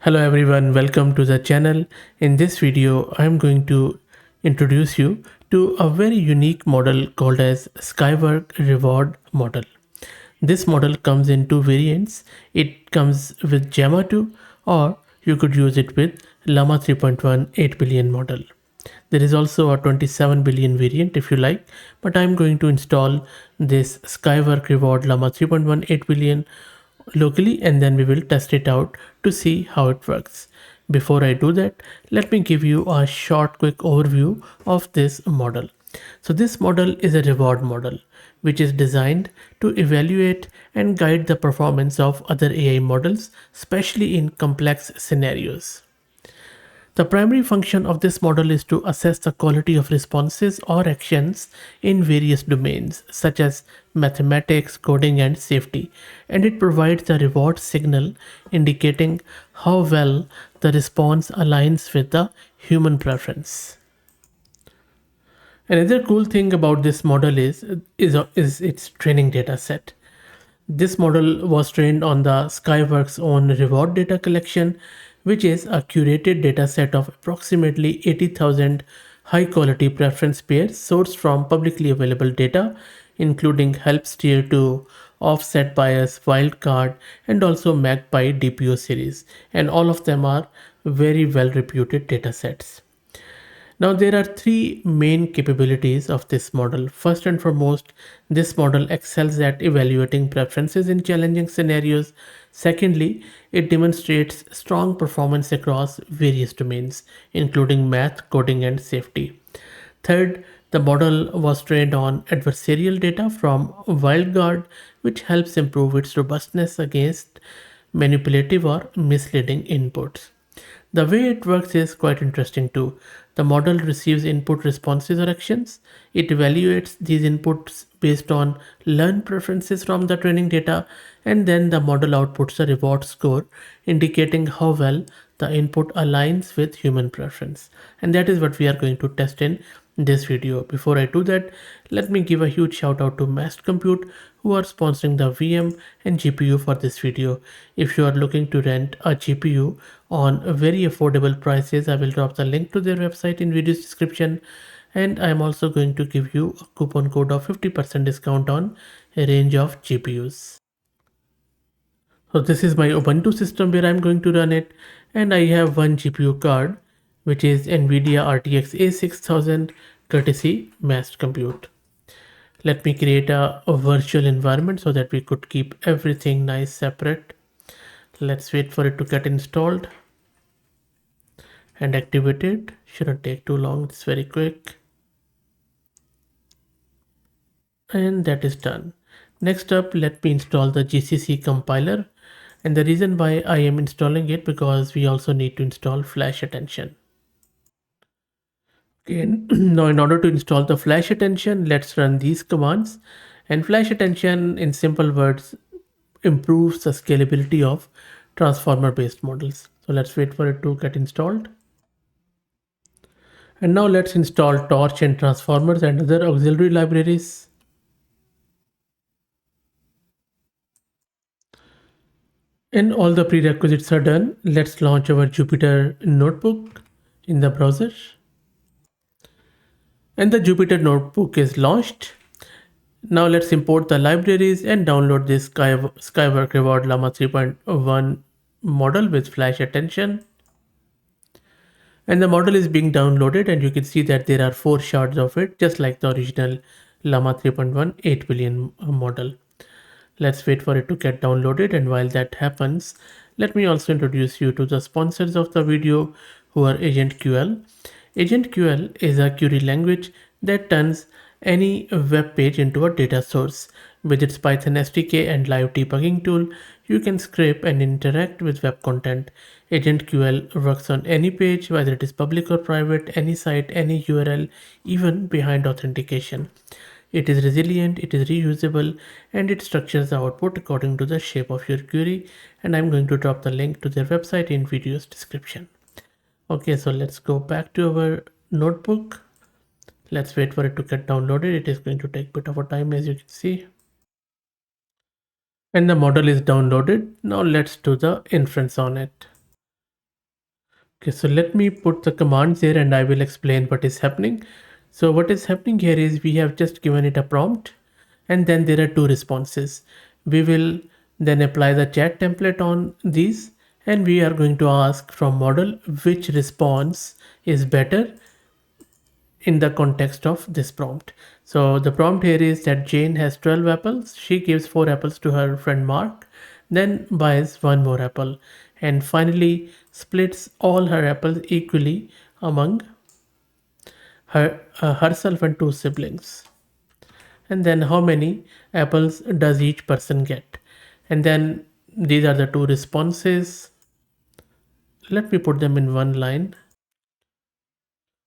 Hello everyone, welcome to the channel. In this video, I'm going to introduce you to a very unique model called as Skywork reward model. This model comes in two variants. It comes with Llama 2 or you could use it with Llama 3.1 8 billion model. There is also a 27 billion variant if you like, but I'm going to install this Skywork reward Llama 3.1 8 billion locally and then we will test it out to see how it works. Before I do that, let me give you a short quick overview of this model. So this model is a reward model which is designed to evaluate and guide the performance of other AI models, especially in complex scenarios. The primary function of this model is to assess the quality of responses or actions in various domains, such as mathematics, coding, and safety, and it provides a reward signal indicating how well the response aligns with the human preference. Another cool thing about this model is its training data set. This model was trained on the Skyworks own reward data collection, which is a curated data set of approximately 80,000 high quality preference pairs sourced from publicly available data, including help steer to offset bias, wildcard, and also magpie DPO series. And all of them are very well reputed data sets. Now, there are three main capabilities of this model. First and foremost, this model excels at evaluating preferences in challenging scenarios. Secondly, it demonstrates strong performance across various domains, including math, coding, and safety. Third, the model was trained on adversarial data from WildGuard, which helps improve its robustness against manipulative or misleading inputs. The way it works is quite interesting too. The model receives input responses or actions. It evaluates these inputs based on learned preferences from the training data, and then the model outputs a reward score indicating how well the input aligns with human preference. And that is what we are going to test in this video. Before I do that, let me give a huge shout out to Massed Compute who are sponsoring the VM and GPU for this video. If you are looking to rent a GPU on very affordable prices, I will drop the link to their website in video's description, and I am also going to give you a coupon code of 50% discount on a range of GPUs. So this is my Ubuntu system where I'm going to run it, and I have one GPU card which is NVIDIA RTX A6000 courtesy Massed Compute. Let me create a virtual environment so that we could keep everything nice separate. Let's wait for it to get installed and activated. Shouldn't take too long, it's very quick. And that is done. Next up, let me install the GCC compiler. And the reason why I am installing it because we also need to install flash attention. Okay, now in order to install the flash attention, let's run these commands. And flash attention, in simple words, improves the scalability of transformer based models. So let's wait for it to get installed. And now let's install torch and transformers and other auxiliary libraries. And all the prerequisites are done. Let's launch our Jupyter notebook in the browser. And the Jupyter notebook is launched. Now let's import the libraries and download this Skywork Reward Llama 3.1 model with flash attention. And the model is being downloaded and you can see that there are 4 shards of it, just like the original Llama 3.1 8 billion model. Let's wait for it to get downloaded, and while that happens, let me also introduce you to the sponsors of the video who are AgentQL. AgentQL is a query language that turns any web page into a data source. With its Python SDK and live debugging tool, you can scrape and interact with web content. AgentQL works on any page, whether it is public or private, any site, any URL, even behind authentication. It is resilient, it is reusable, and it structures the output according to the shape of your query. And I'm going to drop the link to their website in video's description. Okay, so let's go back to our notebook. Let's wait for it to get downloaded. It is going to take a bit of a time, as you can see. And the model is downloaded. Now let's do the inference on it. Okay, so let me put the commands here and I will explain what is happening. So what is happening here is we have just given it a prompt and then there are two responses. We will then apply the chat template on these and we are going to ask from model which response is better in the context of this prompt. So the prompt here is that Jane has 12 apples. She gives 4 apples to her friend Mark, then buys one more apple, and finally splits all her apples equally among herself and two siblings. And then how many apples does each person get? And then these are the two responses. Let me put them in one line.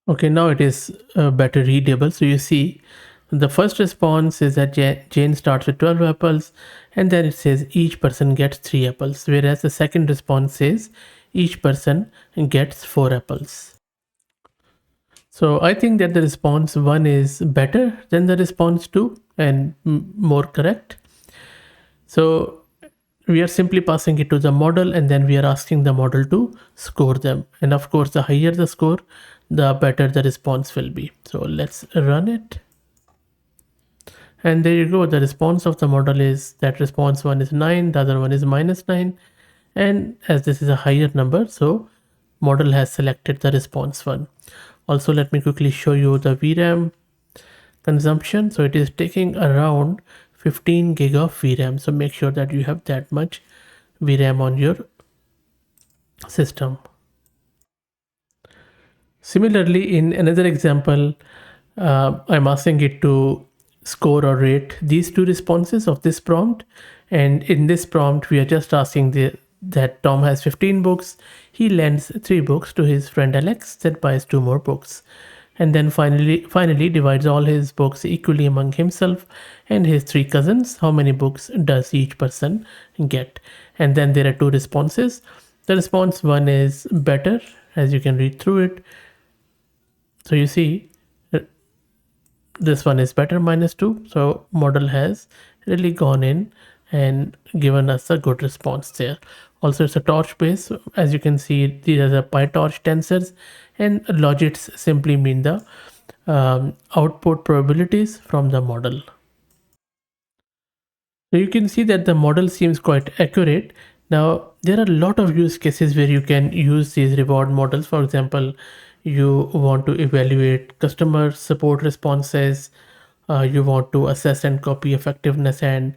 Okay, now it is better readable. So you see, the first response is that Jane starts with 12 apples, and then it says each person gets 3 apples, whereas the second response says each person gets 4 apples. So I think that the response 1 is better than the response 2 and more correct. So we are simply passing it to the model and then we are asking the model to score them. And of course, the higher the score, the better the response will be. So let's run it. And there you go. The response of the model is that response 1 is 9, the other one is -9. And as this is a higher number, so model has selected the response 1. Also, let me quickly show you the VRAM consumption. So it is taking around 15 gig of VRAM. So make sure that you have that much VRAM on your system. Similarly, in another example, I'm asking it to score or rate these two responses of this prompt. And in this prompt, we are just asking that Tom has 15 books. He lends 3 books to his friend Alex that buys 2 more books. And then finally divides all his books equally among himself and his 3 cousins. How many books does each person get? And then there are two responses. The response 1 is better, as you can read through it. So you see, this one is better -2. So model has really gone in and given us a good response there. Also, it's a torch base. As you can see, these are the PyTorch tensors, and logits simply mean the output probabilities from the model. So you can see that the model seems quite accurate. Now, there are a lot of use cases where you can use these reward models. For example, you want to evaluate customer support responses, you want to assess and copy effectiveness and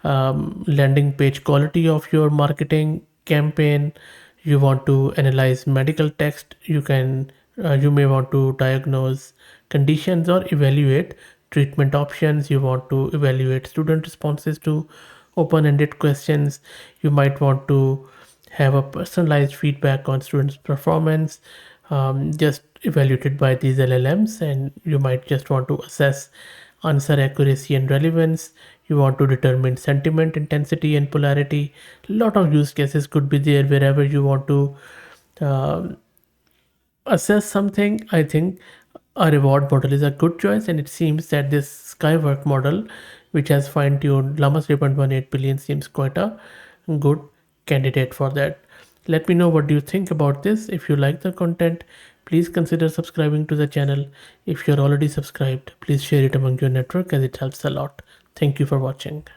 landing page quality of your marketing campaign, you want to analyze medical text, you may want to diagnose conditions or evaluate treatment options, you want to evaluate student responses to open-ended questions, you might want to have a personalized feedback on students performance just evaluated by these LLMs, and you might just want to assess answer accuracy and relevance, you want to determine sentiment intensity and polarity. Lot of use cases could be there wherever you want to uh, assess something. I think a reward model is a good choice, and it seems that this Skywork model, which has fine-tuned Llama 3.1 8 billion, seems quite a good candidate for that. Let me know what do you think about this. If you like the content, please consider subscribing to the channel. If you're already subscribed, please share it among your network as it helps a lot. Thank you for watching.